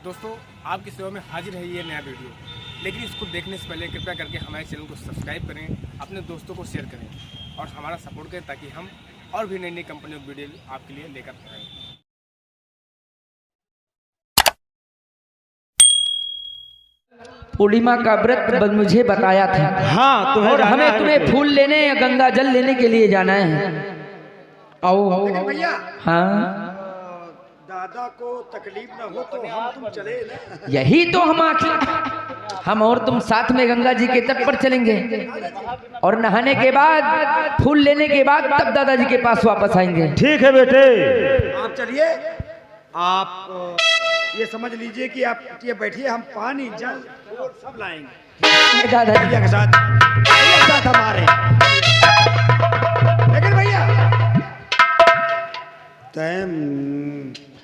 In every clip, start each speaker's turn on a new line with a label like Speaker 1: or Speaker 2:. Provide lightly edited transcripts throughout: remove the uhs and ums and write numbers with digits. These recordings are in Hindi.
Speaker 1: दोस्तों आपकी सेवा में हाजिर है ये नया वीडियो। लेकिन इसको देखने से पहले कृपया करके हमारे चैनल को सब्सक्राइब करें, अपने दोस्तों को शेयर करें और हमारा सपोर्ट करें ताकि हम और भी नई नई कंपनियों की वीडियो आपके लिए लेकर आएँ।
Speaker 2: पूर्णिमा का व्रत मुझे बताया था।
Speaker 3: हाँ,
Speaker 2: और हमें तुम्हें फूल लेने या गंगा जल लेने के लिए जाना है। आओ
Speaker 3: भैया।
Speaker 2: हाँ,
Speaker 3: दादा को तकलीफ ना हो तो हम तुम चले ना।
Speaker 2: यही तो हम और तुम साथ में गंगा जी के तट पर चलेंगे और नहाने के बाद फूल लेने के बाद तब दादाजी के पास वापस आएंगे।
Speaker 4: ठीक है बेटे,
Speaker 3: आप चलिए। आप ये समझ लीजिए कि आप ये बैठिए, हम पानी जल और सब लाएंगे
Speaker 2: दादाजी
Speaker 3: भैया के साथ हमारे। लेकिन भैया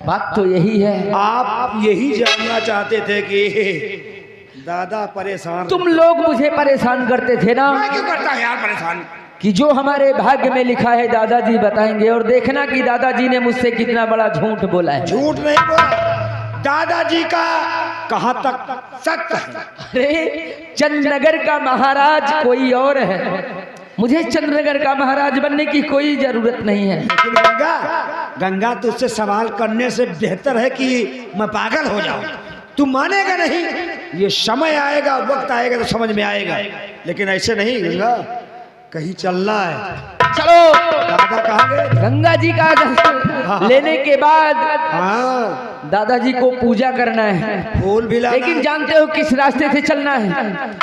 Speaker 2: बात तो यही है।
Speaker 3: आप यही जानना चाहते थे कि दादा परेशान।
Speaker 2: तुम लोग मुझे परेशान करते थे ना।
Speaker 3: मैं क्यों करता है यार परेशान?
Speaker 2: कि जो हमारे भाग्य में लिखा है दादाजी बताएंगे, और देखना कि दादाजी ने मुझसे कितना बड़ा झूठ बोला है।
Speaker 3: झूठ नहीं बोला, दादाजी का कहाँ तक सत्य है।
Speaker 2: अरे चंद्रनगर का महाराज कोई और है, मुझे चंद्रनगर का महाराज बनने की कोई जरूरत नहीं है।
Speaker 3: लेकिन गंगा तुझसे सवाल करने से बेहतर है कि मैं पागल हो जाऊं। तू मानेगा नहीं, ये समय आएगा, वक्त आएगा तो समझ में आएगा। लेकिन ऐसे नहीं गंगा, कहीं चलना है।
Speaker 2: चलो
Speaker 3: दादा कहाँ गए?
Speaker 2: गंगा जी का लेने के बाद
Speaker 3: हाँ,
Speaker 2: दादाजी को पूजा करना है।
Speaker 3: फूल भी लाना।
Speaker 2: लेकिन जानते हो किस रास्ते से चलना है?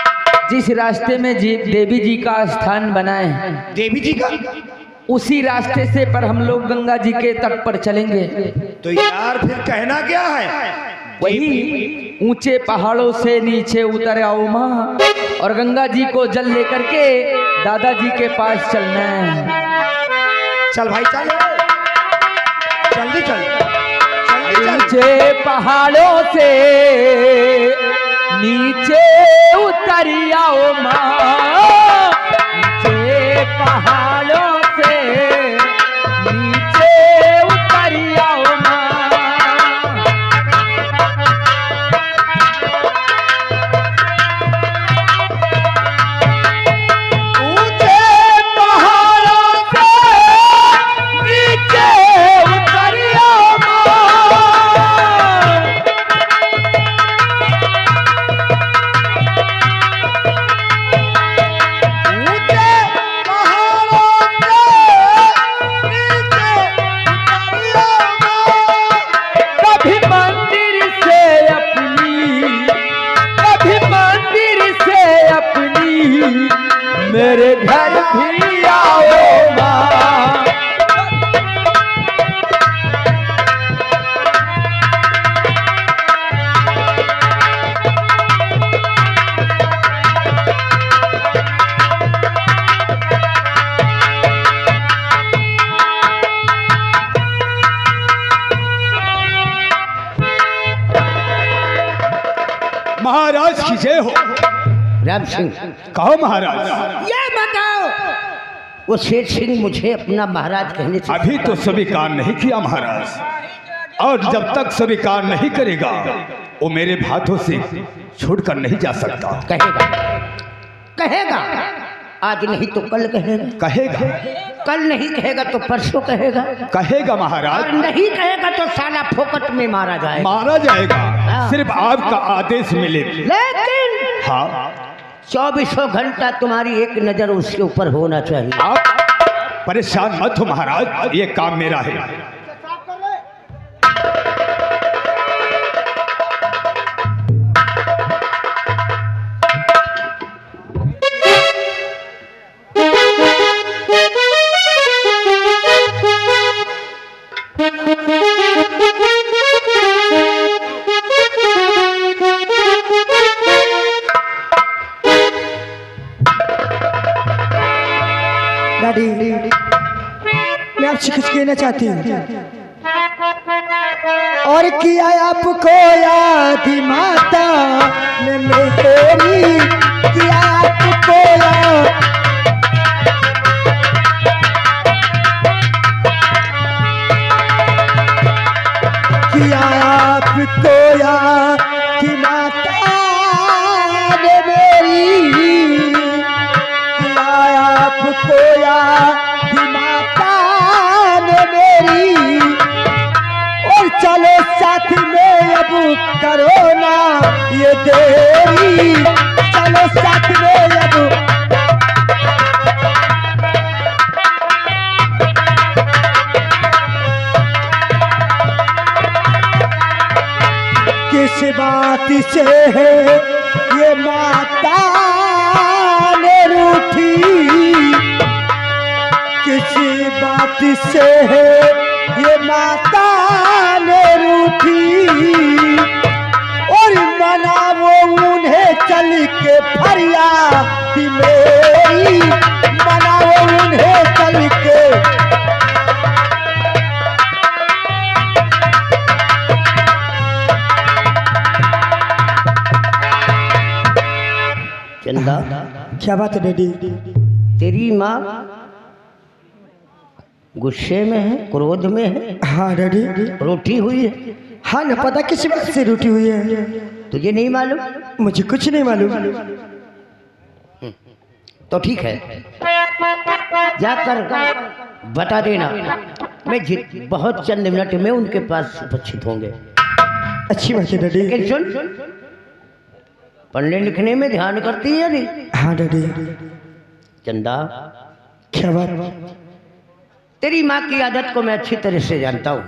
Speaker 2: जिस रास्ते में देवी जी का स्थान बना है,
Speaker 3: देवी जी का,
Speaker 2: उसी रास्ते से पर हम लोग गंगा जी के तट पर चलेंगे।
Speaker 3: तो यार फिर कहना क्या है?
Speaker 2: वही ऊंचे पहाड़ों से नीचे उतर आओ माँ, और गंगा जी को जल लेकर के दादाजी के पास चलना है।
Speaker 3: चल भाई चल, जल्दी चल, जल्दी चल।
Speaker 2: ऊंचे पहाड़ों से नीचे उतर आओ माँ, ऊंचे पहाड़ों से नीचे उतर आओ माँ। ऊंचे पहाड़ों से नीचे उतर आओ माँ। मेरे घर भी आओ माँ।
Speaker 4: महाराज की जय हो।
Speaker 5: राम सिंह,
Speaker 4: कहो महाराज।
Speaker 5: ये बताओ, वो शेर सिंह मुझे अपना महाराज कहने से
Speaker 4: अभी तो स्वीकार नहीं किया महाराज, और जब तक स्वीकार नहीं करेगा वो मेरे हाथों से छूटकर नहीं जा सकता।
Speaker 5: कहेगा, कहेगा आज नहीं तो कल कहेगा,
Speaker 4: कहेगा,
Speaker 5: कल नहीं कहेगा तो परसों कहेगा,
Speaker 4: कहेगा
Speaker 5: और
Speaker 4: महाराज।
Speaker 5: नहीं कहेगा तो साला फोकट में मारा जाएगा।
Speaker 4: मारा जाएगा, सिर्फ आपका आदेश मिले।
Speaker 5: लेकिन
Speaker 4: हाँ,
Speaker 5: 24 घंटा तुम्हारी एक नजर उसके ऊपर होना चाहिए।
Speaker 4: आप परेशान मत हो महाराज, ये काम मेरा है।
Speaker 6: डैडी, मैं आपसे कुछ कहना चाहती हूँ। और किया आपको याद माता ने मेरी, किया आपको याद, किया आपको याद कि माता ने मेरी आपको याद माता ने मेरी और चलो साथ में अब करो ना ये देरी चलो साथ में अब किस बात से है ये माता ने रूठी किस बात से है ये माता ने रूठी और मना वो उन्हें चल के फरियाद मेरी मना वो उन्हें चल के
Speaker 5: चंदा
Speaker 6: क्या बात है डैडी?
Speaker 5: तेरी माँ गुस्से में है, क्रोध में है,
Speaker 6: हाँ डैडी।
Speaker 5: रूठी हुई है।
Speaker 6: हाँ ना, पता किस बात से रूठी हुई है?
Speaker 5: तुझे नहीं मालूम?
Speaker 6: मुझे कुछ नहीं मालूम।
Speaker 5: तो ठीक है, जाकर बता देना। मैं बहुत चंद मिनट में उनके पास उपस्थित होंगे।
Speaker 6: अच्छी बात है डैडी।
Speaker 5: लेकिन सुन, पढ़ने लिखने में ध्यान करती है नहीं?
Speaker 6: हाँ डैडी।
Speaker 5: चंदा,
Speaker 6: क्या बात?
Speaker 5: तेरी माँ की आदत को मैं अच्छी तरह से जानता हूँ।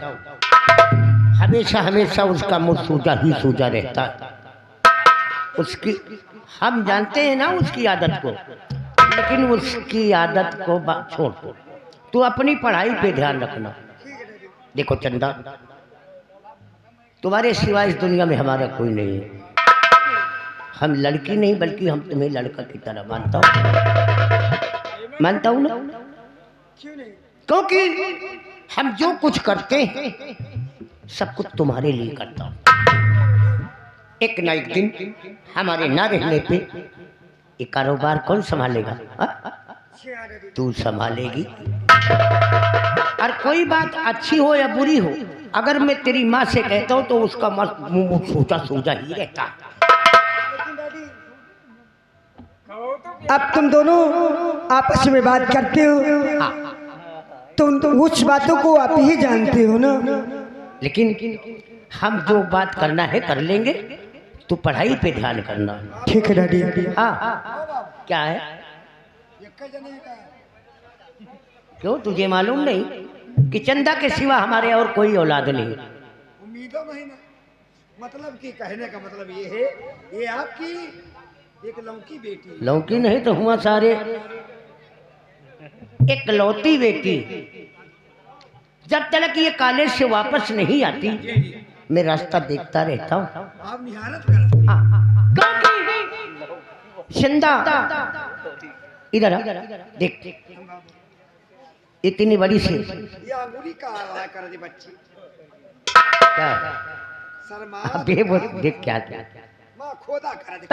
Speaker 5: हमेशा हमेशा उसका मुंह सूजा ही सूजा रहता है। उसकी हम जानते हैं ना उसकी आदत को, लेकिन उसकी आदत को छोड़, तू अपनी पढ़ाई पे ध्यान रखना। देखो चंदा, तुम्हारे सिवा इस दुनिया में हमारा कोई नहीं है। हम लड़की नहीं बल्कि हम तुम्हें लड़का की तरह मानता हूँ ना। क्योंकि हम जो कुछ करते हैं सब कुछ तुम्हारे लिए करता हूँ। एक ना एक दिन हमारे ना रहने पे ये कारोबार कौन संभालेगा? तू संभालेगी। और कोई बात अच्छी हो या बुरी हो, अगर मैं तेरी माँ से कहता हूँ तो उसका मुंह सूजा सूजा ही रहता है।
Speaker 6: अब तुम दोनों आपस में बात करते हो, तो उस बातों को आप ही जानते हो ना।
Speaker 5: लेकिन हम जो बात करना है कर लेंगे, तू पढ़ाई पे ध्यान करना।
Speaker 6: ठीक है डैडी।
Speaker 5: हाँ, क्या है? क्यों, तुझे मालूम नहीं कि चंदा के सिवा हमारे और कोई औलाद नहीं?
Speaker 3: उम्मीदों में ना, मतलब कि कहने का मतलब ये है, ये आपकी एक लौकी बेटी।
Speaker 5: लौकी नहीं तो हुआ सारे एक लौती बेटी। जब तक ये कॉलेज से वापस नहीं आती मैं रास्ता देखता रहता हूँ।
Speaker 3: आप निहारत कर।
Speaker 5: चंदा इधर आ, देख इतनी बड़ी सी
Speaker 3: ये अंगूरी का कर दी बच्ची।
Speaker 5: क्या
Speaker 3: शर्मा
Speaker 5: अबे वो देख क्या क्या
Speaker 3: मां खोदा कर दी।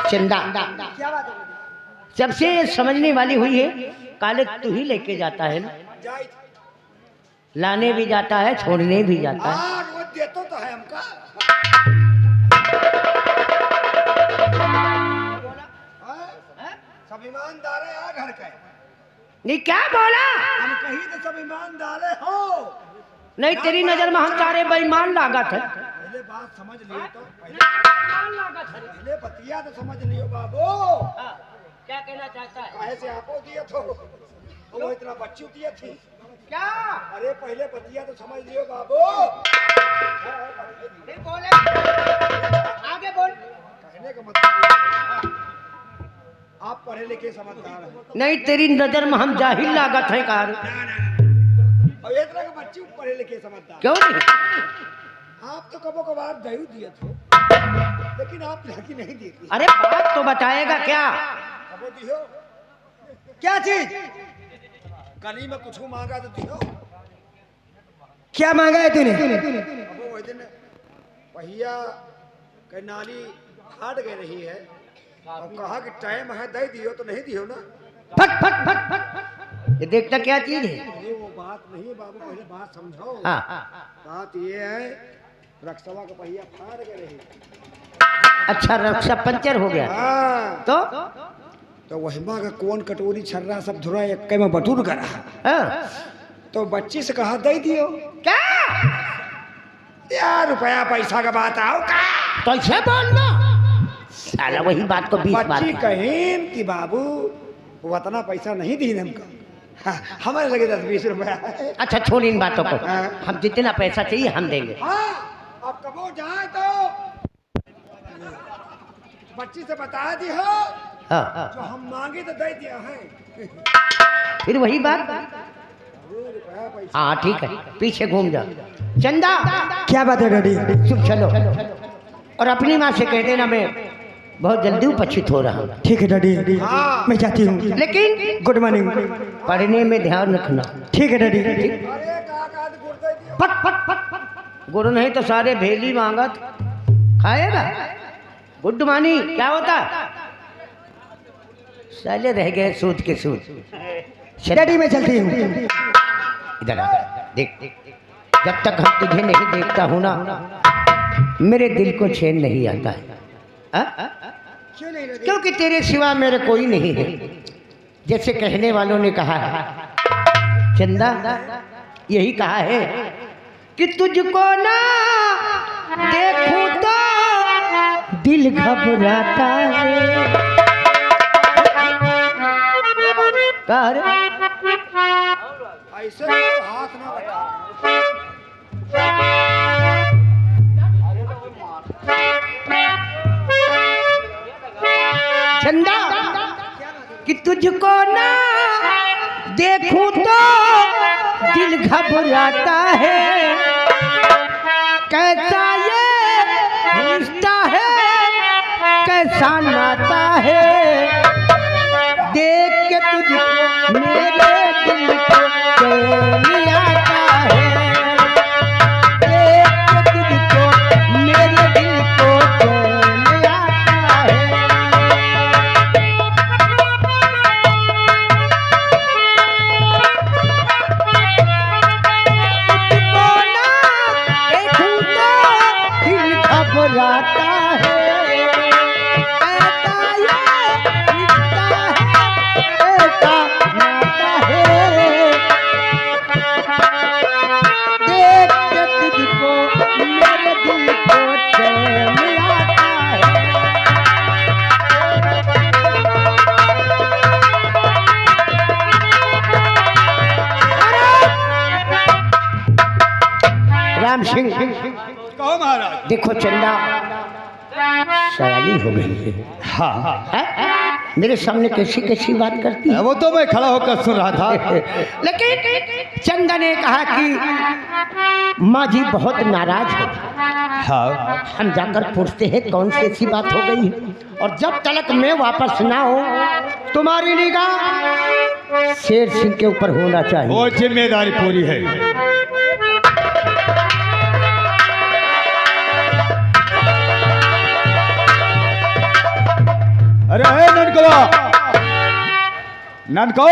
Speaker 5: चंदा,
Speaker 3: क्या बात है?
Speaker 5: सबसे समझने वाली हुई है, कॉलेज तू ही लेके जाता है ना,
Speaker 3: जाई
Speaker 5: लाने भी जाता है छोड़ने भी जाता है।
Speaker 3: हाँ, वो देतो तो है हमका। सब ईमानदार है यार घर के।
Speaker 5: नहीं क्या बोला?
Speaker 3: हम कहीं तो सब ईमानदार है हो।
Speaker 5: नहीं, तेरी नजर में हम सारे बेईमान लागत है।
Speaker 3: पहले बात समझ लियो तो, पहले बतिया तो समझ लियो बाबू।
Speaker 5: क्या कहना चाहता है?
Speaker 3: काहे से आपो दिया तो वो इतना बच्ची दिया थी
Speaker 5: क्या?
Speaker 3: अरे पहले बतिया तो समझ लियो बाबू।
Speaker 5: बोले आगे बोल।
Speaker 3: कहने का मतलब आप पढ़े लिखे समझदार हैं।
Speaker 5: नहीं, तेरी नजर में हम जाहिल लागत है कार।
Speaker 3: और ये तरह के बच्ची पढ़े लिखे समझदार।
Speaker 5: क्यों नहीं?
Speaker 3: आप तो कबो कबार दही दिए थे, लेकिन आप लड़की नहीं दी थी।
Speaker 5: अरे बात तो बताएगा क्या?
Speaker 3: कबो दियो
Speaker 6: क्या चीज?
Speaker 3: कली में कुछ मांगा तो दियो।
Speaker 6: क्या मांगा है तूने?
Speaker 3: कबो वही दिन पहिया के नाली फाट गई रही है और कहा कि टाइम है दे दियो, तो नहीं दियो ना।
Speaker 5: फट फट फट फट। ये देखता क्या चीज है?
Speaker 3: अरे वो बात नहीं है बाबू, पहले बात समझो।
Speaker 5: हाँ,
Speaker 3: बात ये है रक्षवा का पहिया फाड़ के रही।
Speaker 5: अच्छा रक्षा पंचर हो गया
Speaker 3: हाँ
Speaker 5: तो
Speaker 3: वही माँ का कौन कटोरी छर्रा सब धुरा एक में बटूर करा।
Speaker 5: हाँ?
Speaker 3: तो बच्ची से कहा दे दियो
Speaker 5: क्या
Speaker 3: यार रुपया पैसा का बात आओ का
Speaker 5: तो ऐसे बोलना साला वही बात को 20 बार
Speaker 3: बच्ची
Speaker 5: कहा।
Speaker 3: कहीं कि बाबू वो इतना पैसा नहीं दी हमको। हाँ, हमारे लगे 10-20 रुपया।
Speaker 5: अच्छा छोड़ इन बातों को
Speaker 3: हाँ।
Speaker 5: हम जितना पैसा चाहिए हम देंगे।
Speaker 3: हाँ अब कबो जाए तो बच्ची से बता दी हो
Speaker 5: हाँ।
Speaker 3: जो हम मांगे तो दे दिया है।
Speaker 5: फिर वही बात हाँ ठीक है पीछे घूम जा। चंदा
Speaker 6: क्या बात है डैडी?
Speaker 5: चुप चलो और अपनी माँ से कह देना मैं बहुत जल्दी उपस्थित हो रहा हूँ।
Speaker 6: ठीक है डैडी,
Speaker 3: हाँ।
Speaker 6: मैं जाती हूँ।
Speaker 5: लेकिन
Speaker 6: गुड मॉर्निंग।
Speaker 5: पढ़ने में ध्यान रखना।
Speaker 6: ठीक है डैडी।
Speaker 3: अरे काका तो गुड़ दे दियो।
Speaker 5: फट फट फट फट गुरु नहीं तो सारे भेली मांगत खाएगा। गुड मानी क्या होता साले रह गए सूद के सूद।
Speaker 6: डैडी मैं चलती हूँ।
Speaker 5: इधर आ देख जब तक हम तुझे नहीं देखता हूँ ना मेरे दिल को चैन नहीं आता है।
Speaker 3: क्यों नहीं लगे?
Speaker 5: क्योंकि तेरे सिवा मेरे कोई नहीं है। जैसे कहने वालों ने कहा है चंदा यही कहा है कि तुझको ना देखूं तो दिल घबराता है। कहा रे?
Speaker 3: ऐसे तो हाथ ना बटा।
Speaker 5: चंदा कि तुझको ना देखूं तो दिल घबराता है। कैसा ये रिश्ता है कैसा नाता है। देख के तुझको मेरे दिल को चैन आता है। देख के तुझको मेरे दिल को चैन आता है। घबराता है ऐसा ये रिश्ता है ऐसा नाता है। देख के तुझको मेरे दिल को चैन आता है। राम सिंह
Speaker 4: कहो महाराज।
Speaker 5: देखो चंदा सयाली हो गई है।
Speaker 4: हाँ
Speaker 5: हैं? मेरे सामने कैसी कैसी बात करती है।
Speaker 4: वो तो मैं खड़ा होकर सुन रहा था।
Speaker 5: लेकिन चंदा ने कहा कि माँ जी बहुत नाराज है।
Speaker 4: हाँ
Speaker 5: हम जाकर पूछते हैं कौन सी ऐसी बात हो गई है। और जब तक मैं वापस ना हो तुम्हारी निगाह शेर सिंह के ऊपर होना चाहिए।
Speaker 4: वो जिम्मेदारी पूरी है। अरे है ननकवा ननको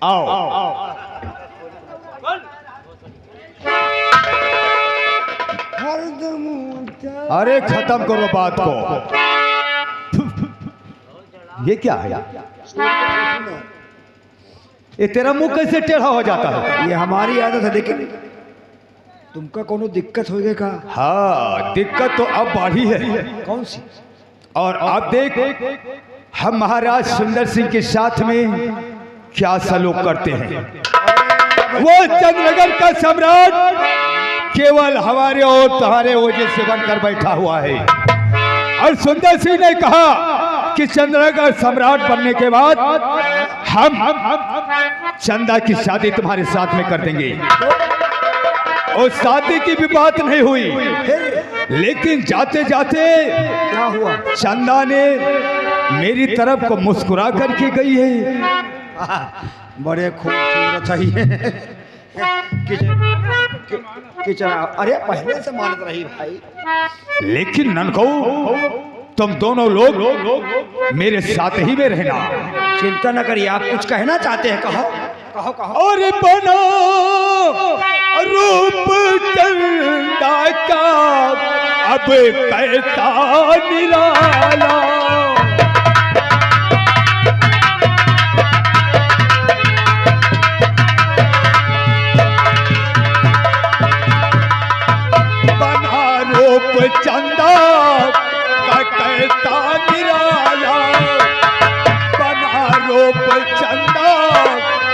Speaker 4: आओ। अरे खत्म करो बात को। ये क्या है ये तेरा मुंह कैसे टेढ़ा हो जाता है?
Speaker 3: ये हमारी आदत है। लेकिन तुमका कोनो दिक्कत होगी का?
Speaker 4: हाँ दिक्कत तो अब बढ़ी है।
Speaker 3: कौन सी?
Speaker 4: और अब देख हम महाराज सुंदर सिंह के साथ में क्या सलूक करते हैं। वो चंद्रनगर का सम्राट केवल हमारे और तुम्हारे वजह से बनकर बैठा हुआ है। और सुंदर सिंह ने कहा कि चंद्रनगर सम्राट बनने के बाद हम चंदा की शादी तुम्हारे साथ में कर देंगे। और शादी की भी बात नहीं हुई। लेकिन जाते जाते
Speaker 3: क्या हुआ?
Speaker 4: चंदा ने मेरी तरफ को मुस्कुरा करके गई है।
Speaker 3: बड़े खूबसूरत है। किचन अरे पहले से मानत रही भाई।
Speaker 4: लेकिन ननको तुम दोनों लोग मेरे साथ ही में रहना।
Speaker 3: चिंता न करिए। आप कुछ कहना चाहते हैं कहो। कहो कहो।
Speaker 4: और बना रूप चंदा का अब कैसा निराला। बना रूप चंदा का कैसा निराला। बना रूप चंदा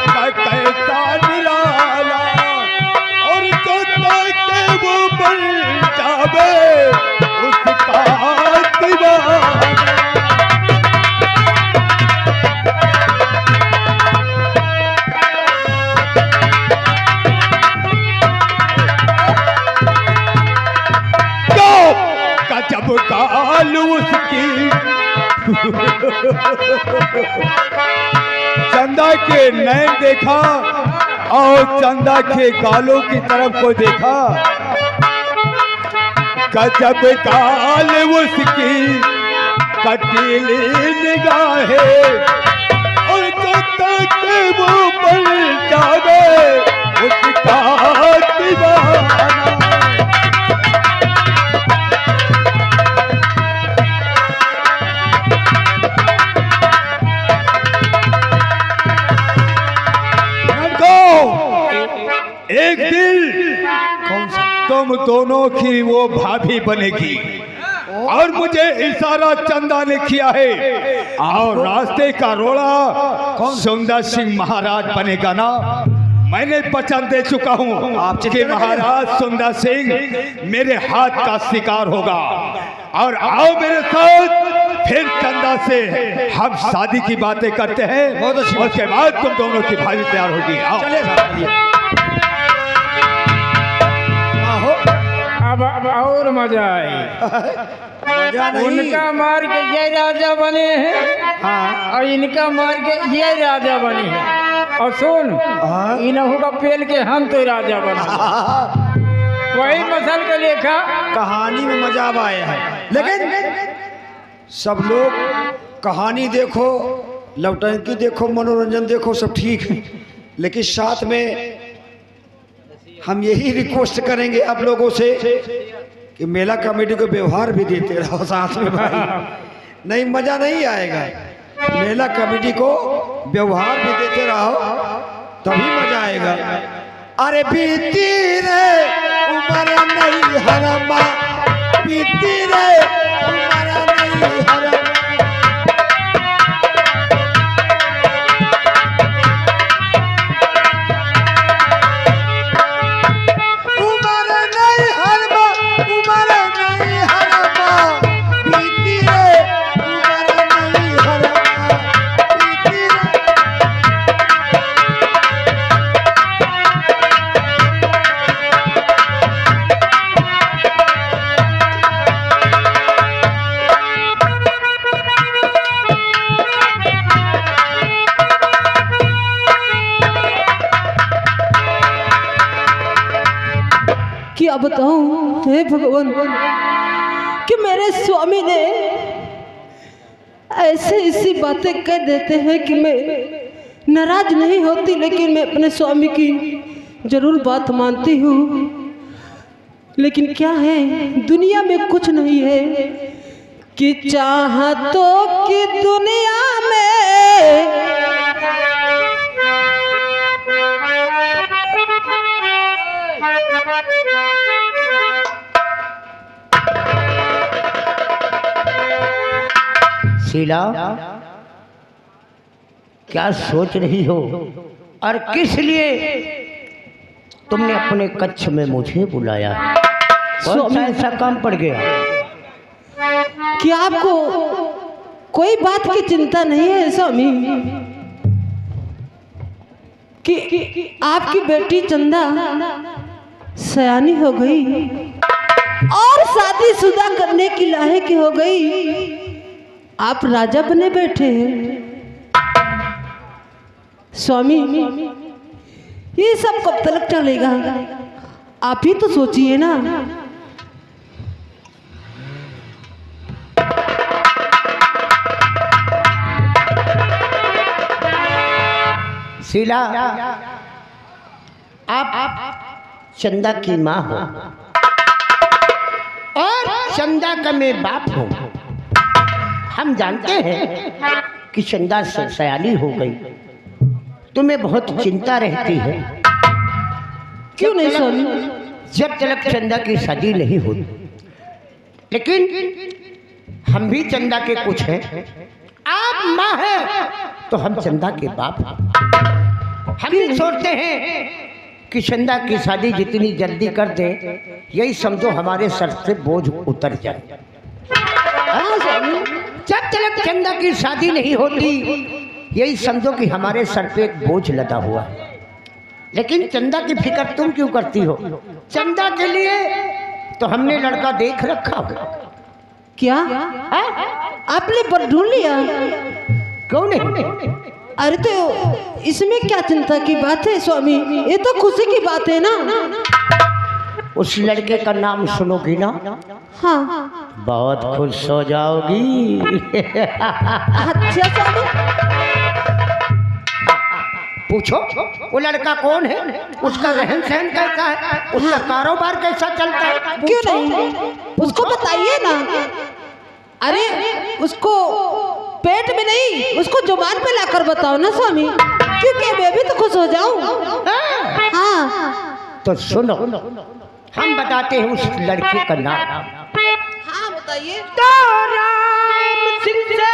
Speaker 4: का कैसा निराला। और जो ताके वो बन जावे उसका दीवाना। गजब गाल उसकी चंदा के नैन देखा और चंदा के गालों की तरफ को देखा। गजब गाल उसकी कटीली निगाहें। और चंदा के वो बन जावे उसका दीवाना। एक दिन तुम दोनों की वो भाभी बनेगी और मुझे इशारा चंदा ने किया है। और रास्ते का रोड़ा सुंदर सिंह महाराज बनेगा ना। मैंने वचन दे चुका हूँ कि महाराज सुंदर सिंह मेरे हाथ का शिकार होगा। और आओ मेरे साथ फिर चंदा से हम शादी की बातें करते हैं। उसके बाद तुम दोनों की भाभी तैयार होगी। आओ
Speaker 7: अब और मजा आए।
Speaker 3: मजा नहीं।
Speaker 7: उनका मार के ये राजा बने हैं। हाँ। और इनका मार के ये राजा बने हैं। और सुन इन्हों का पेल के हम तो राजा बने। वही मसल का लेखा
Speaker 3: कहानी में मजा अब आया है। लेकिन सब लोग कहानी देखो, लौटंकी देखो, मनोरंजन देखो, सब ठीक है। लेकिन साथ में हम यही रिक्वेस्ट करेंगे आप लोगों से कि मेला कमेटी को व्यवहार भी देते रहो साथ में भाई। नहीं मजा नहीं आएगा। मेला कमेटी को व्यवहार भी देते रहो तभी मजा आएगा। अरे बीती रे उमर नहीं हरमा, बीती रे उमर नहीं हरमा।
Speaker 8: क्या बताऊं हे भगवान कि मेरे स्वामी ने ऐसे ऐसी बातें कह देते हैं कि मैं नाराज नहीं होती, लेकिन मैं अपने स्वामी की जरूर बात मानती हूँ। लेकिन क्या है, दुनिया में कुछ नहीं है कि चाहतों की दुनिया में
Speaker 5: शीला क्या सोच रही हो और किस लिए तुमने अपने कक्ष में मुझे बुलाया? कौन सा ऐसा काम पड़ गया?
Speaker 8: क्या आपको कोई बात की चिंता नहीं है स्वामी कि आपकी बेटी चंदा सयानी हो गई और शादीशुदा करने की लायक हो गई, आप राजा बने बैठे हैं। स्वामी ये सब कब तक चलेगा, आप ही तो सोचिए ना।
Speaker 5: शीला, आप चंदा की माँ हो और चंदा का मैं बाप हूँ। हम जानते हैं कि चंदा सयानी हो गई, तुम्हें बहुत चिंता रहती है।
Speaker 8: क्यों नहीं स्वामी?
Speaker 5: जब तक चंदा की शादी नहीं होती, लेकिन हम भी चंदा के कुछ हैं। आप माँ हैं तो हम चंदा के बाप हैं। हम भी सोचते हैं कि चंदा की शादी जितनी जल्दी कर दे, यही समझो हमारे सर से बोझ उतर जाए। जब तक चंदा की शादी नहीं होती, यही समझो कि हमारे सर पे एक बोझ लदा हुआ है। लेकिन चंदा की फिक्र तुम क्यों करती हो? चंदा के लिए तो हमने लड़का देख रखा हो।
Speaker 8: क्या आपने पर ढूंढ लिया?
Speaker 5: क्यों नहीं?
Speaker 8: अरे तो इसमें क्या चिंता की बात है स्वामी, ये तो खुशी की बात है ना।
Speaker 5: उस लड़के का नाम सुनोगी ना,
Speaker 8: हाँ
Speaker 5: बहुत खुश हो जाओगी।
Speaker 8: अच्छा स्वामी,
Speaker 5: पूछो वो लड़का कौन है, उसका रहन सहन कैसा है, उसका कारोबार कैसा चलता है?
Speaker 8: क्यों नहीं, उसको बताइए ना। अरे उसको पेट में नहीं, उसको जुबान पे लाकर बताओ ना स्वामी, क्योंकि मैं भी तो खुश हो जाऊं। हाँ
Speaker 5: तो सुनो, हम बताते हैं उस लड़के का नाम।
Speaker 8: हाँ बताइए।
Speaker 5: तो राम सिंह से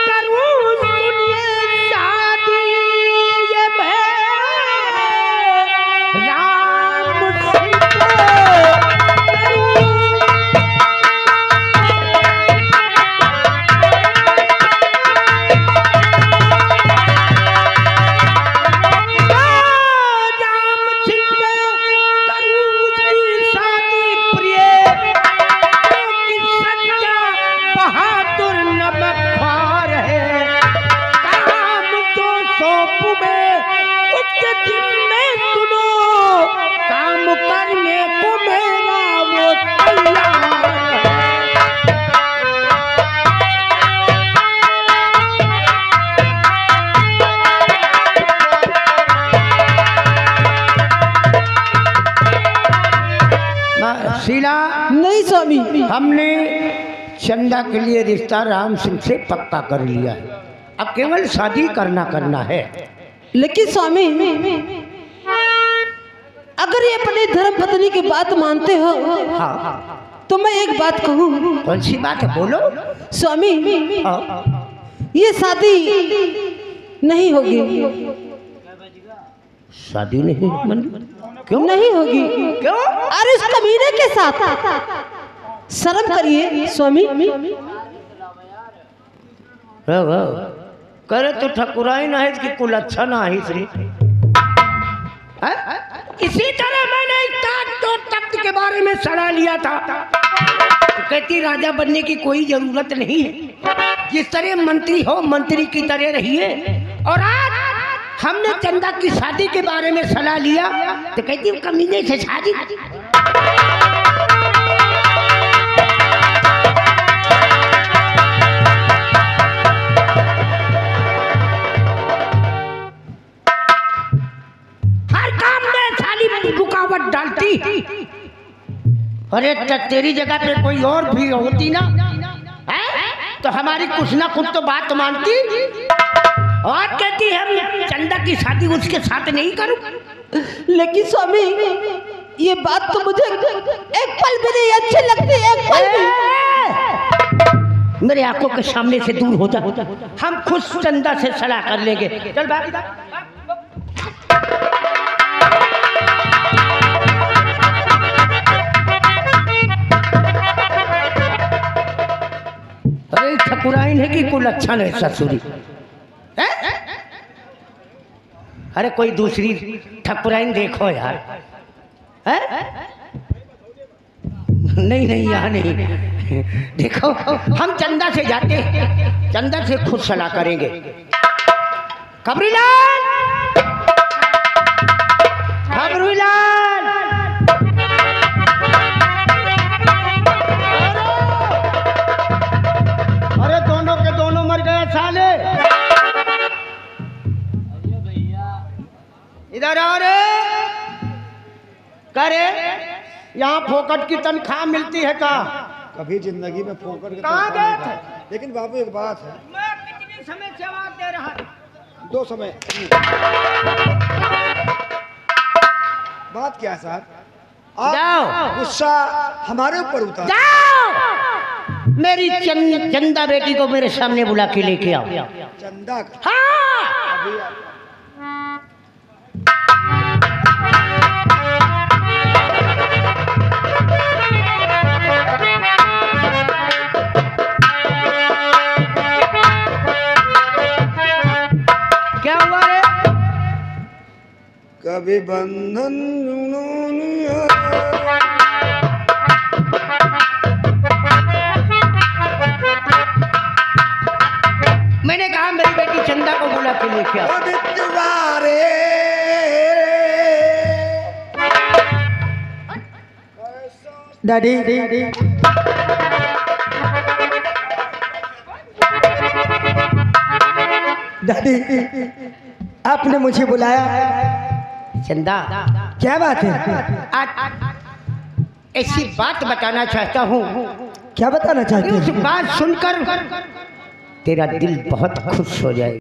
Speaker 5: करूं सुनिए शादी, ये मैं राम सिंह शीला।
Speaker 8: नहीं स्वामी,
Speaker 5: हमने चंदा के लिए रिश्ता राम सिंह से पक्का कर लिया है, अब केवल शादी करना है।
Speaker 8: लेकिन स्वामी अगर ये अपनी धर्म पत्नी की बात मानते हो,
Speaker 5: हाँ,
Speaker 8: तो मैं एक बात कहूँ।
Speaker 5: कौन सी बात है, बोलो।
Speaker 8: स्वामी
Speaker 5: हाँ।
Speaker 8: ये शादी नहीं होगी।
Speaker 5: शादी नहीं?
Speaker 8: क्यों नहीं होगी?
Speaker 5: क्यों?
Speaker 8: अरे उस कमीने के साथ शर्म करिए स्वामी।
Speaker 5: करे तो ठकुराई ना है कि कुल अच्छा ना है श्री। इसी तरह मैंने तो तख्त के बारे में सलाह लिया था, तो कहती राजा बनने की कोई जरूरत नहीं है, जिस तरह मंत्री हो मंत्री की तरह रहिए। और आज हमने चंदा की शादी के बारे में सलाह लिया, तो कहती कमीने से शादी। हर काम में साली रुकावट डालती। अरे तेरी जगह पे कोई और भी होती ना, तो हमारी कुछ ना कुछ तो बात मानती। और कहती हम चंदा की शादी उसके साथ नहीं करूं।
Speaker 8: लेकिन स्वामी ये बात तो मुझे एक पल भी नहीं अच्छी लगती, एक पल भी।
Speaker 5: मेरे आंखों के सामने से दूर हो जा, हम खुद चंदा से सलाह कर लेंगे। चल भाग। अरे ठकुराइन है कि कुल अच्छा नहीं ससुरी? अरे कोई दूसरी ठकुराइन देखो यार। नहीं नहीं यहाँ नहीं, देखो हम चंदा से जाते हैं, चंदा से खुद सलाह करेंगे। खबरीलाल, खबरीलाल, अरे दोनों के दोनों मर गए साले। यहाँ फोकट की तनख्वाह मिलती है का?
Speaker 3: कभी जिंदगी में फोकट
Speaker 5: कहाँ गए थे?
Speaker 3: लेकिन बाबू एक बात है,
Speaker 5: मैं कितनी समय से आवाज दे रहा हूँ।
Speaker 3: 2 समय। बात क्या है साहब?
Speaker 5: जाओ।
Speaker 3: आप गुस्सा हमारे ऊपर उतार।
Speaker 5: जाओ मेरी चंदा बेटी को मेरे सामने बुला के लेके आओ।
Speaker 3: चंदा का
Speaker 5: हाँ
Speaker 3: अभी
Speaker 5: क्या हुआ रे?
Speaker 3: कभी बंधन
Speaker 5: मैंने कहा मेरी बेटी चंदा को बुला के लेके आओ।
Speaker 6: डैडी डैडी आपने मुझे बुलाया,
Speaker 5: चंदा
Speaker 6: क्या बात है?
Speaker 5: आज ऐसी बात बताना चाहता हूँ,
Speaker 6: क्या बताना चाहते
Speaker 5: उस
Speaker 6: हैं?
Speaker 5: बात सुनकर तेरा दिल बहुत खुश हो जाएगा।